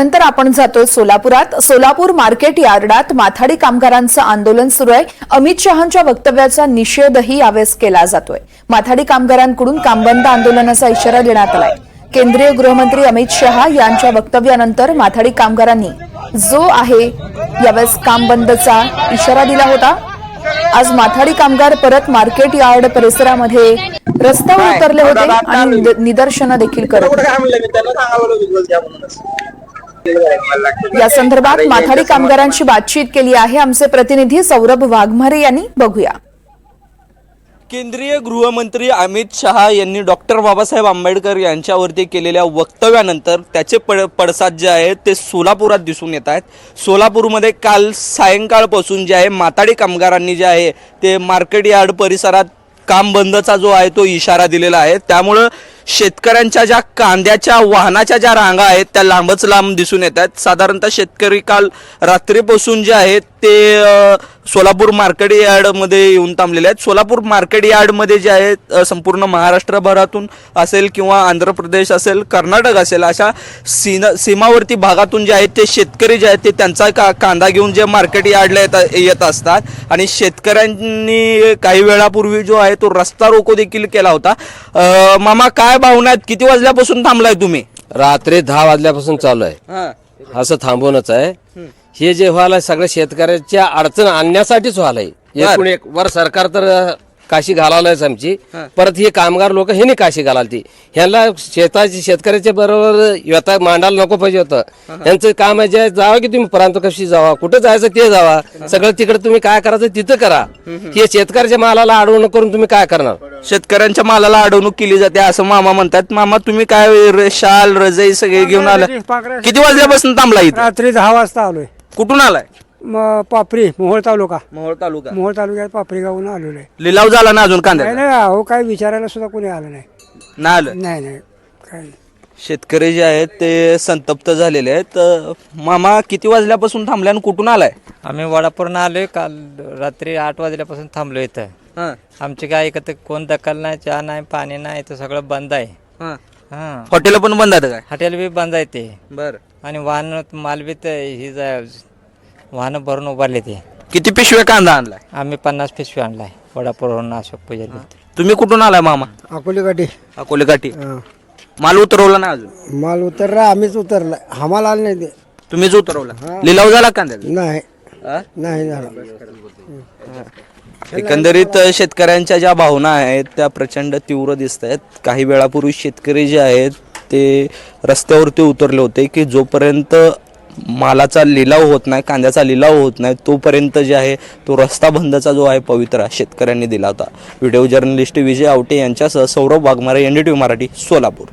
नंतर आपण जातो सोलापुरात। सोलापूर मार्केट यार्डात माथाडी कामगारांचं आंदोलन सुरू आहे। अमित शहांच्या वक्तव्याचा निषेधही यावेळेस केला जातोय। माथाडी कामगारांकडून कामबंद आंदोलनाचा इशारा देण्यात आलाय। केंद्रीय गृहमंत्री अमित शहा यांच्या वक्तव्यानंतर माथाडी कामगारांनी जो आहे यावेळेस कामबंदचा इशारा दिला होता। आज माथाडी कामगार परत मार्केट यार्ड परिसरामध्ये रस्त्यावर उतरले होते आणि निदर्शनं देखील करत होते। या संदर्भात माथाडी कामगारांशी बातचीत केली आहे आमचे प्रतिनिधी सौरभ वाघमारे यांनी। बघूया। केंद्रीय गृहमंत्री अमित शहा यांनी डॉक्टर बाबासाहेब आंबेडकर यांच्यावरती केलेल्या वक्तव्यानंतर त्याचे पडसाद जे आहेत ते सोलापुरात दिसून येत आहेत। सोलापूरमध्ये काल सायंकाळपासून जे आहे माथाडी कामगारांनी जे आहे ते मार्केट यार्ड परिसरात काम बंदचा जो आहे तो इशारा दिलेला आहे। त्यामुळे शेतकऱ्यांच्या ज्या कांद्याच्या वाहनाच्या ज्या रांगा आहेत त्या लांबच लांब दिसून येत आहेत। साधारणतः शेतकरी काल रात्रीपासून जे आहेत ते सोलापूर मार्केट यार्डमध्ये येऊन थांबलेले आहेत। सोलापूर मार्केट यार्डमध्ये जे आहेत संपूर्ण महाराष्ट्रभरातून असेल किंवा आंध्र प्रदेश असेल, कर्नाटक असेल, अशा सीमावर्ती भागातून जे आहेत ते शेतकरी जे आहेत ते त्यांचा कांदा घेऊन जे मार्केट यार्डला येत असतात आणि शेतकऱ्यांनी काही वेळापूर्वी जो आहे तो रस्ता रोको देखील केला होता। मामा, काय भावना आहेत? किती वाजल्यापासून थांबलाय तुम्ही? रात्री 10 वाजल्यापासून चालू आहे। असं थांबवणच आहे। हे जे व्हायला सगळ्या शेतकऱ्याच्या अडचण आणण्यासाठीच व्हायलाय। एकूण एक वर सरकार तर काशी घालावलायच आमची, परत हे कामगार लोक हे नाही काशी घालालती। ह्यांना शेतकऱ्याच्या बरोबर व्यथा मांडायला नको पाहिजे होतं। त्यांचं काम आहे जे जावा की तुम्ही प्रांत कशी जावा, कुठं जायचं ते जावा, सगळं तिकडे तुम्ही काय करायचं तिथं करा। हे शेतकऱ्याच्या मालाला अडवणूक करून तुम्ही काय करणार? शेतकऱ्यांच्या मालाला अडवणूक केली जाते असं मामा म्हणतात। मामा, तुम्ही काय शाल रजई सगळे घेऊन आला? किती वाजल्यापासून थांबला इथं? रात्री 10 वाजता आलोय। कुठून आलाय? पापरी मोहोळ तालुका। मोहोळ तालुक्यात पापरी गावून आलेलो आहे। लिलाव झाला ना अजून कांद्याचा? नाही अहो, काय विचारायला सुद्धा कोणी आलं नाही। नाही आलं? नाही काय नाही। शेतकरी जे आहेत ते संतप्त झालेले आहेत। मामा, किती वाजल्यापासून थांबले आणि कुठून आलाय? आम्ही वडापूरनं आलोय। काल रात्री 8 वाजल्यापासून थांबलो इथं। आमची काय इकडे कोण दखल नाही, चहा नाही, पाणी नाही, इथं सगळं बंद आहे। हॉटेल पण बंद आहेत काय? हॉटेल बी बंद आहे ते। बर. आणि वाहन माल बी ही वाहनं भरून उभारले ते। किती पिशव्या कांदा आणलाय? आम्ही 50 पिशवी आणलाय वडापूरवरून अशोक पुजारी। तुम्ही कुठून आलाय मामा? अकोले गाठी। अकोले काठी। माल उतरवला ना अजून? माल उतरला, आम्हीच उतरला, आम्हाला आलं नाही ते। तुम्हीच उतरवला? लिलाव झाला कांद्याचा? नाही झाला। एकंदरीत शेतकऱ्यांच्या ज्या भावना आहेत त्या प्रचंड तीव्र दिसत आहेत। काही वेळापूर्वी शेतकरी जे आहेत ते रस्त्यावरती उतरले होते की जोपर्यंत मालाचा लिलाव होत नाही, कांद्याचा लिलाव होत नाही, तोपर्यंत जे आहे तो रस्ता बंदचा जो आहे पवित्रा शेतकऱ्यांनी दिला होता। व्हिडिओ जर्नलिस्ट विजय आवटे यांच्यासह सौरभ वाघमारे, NDTV मराठी, सोलापूर।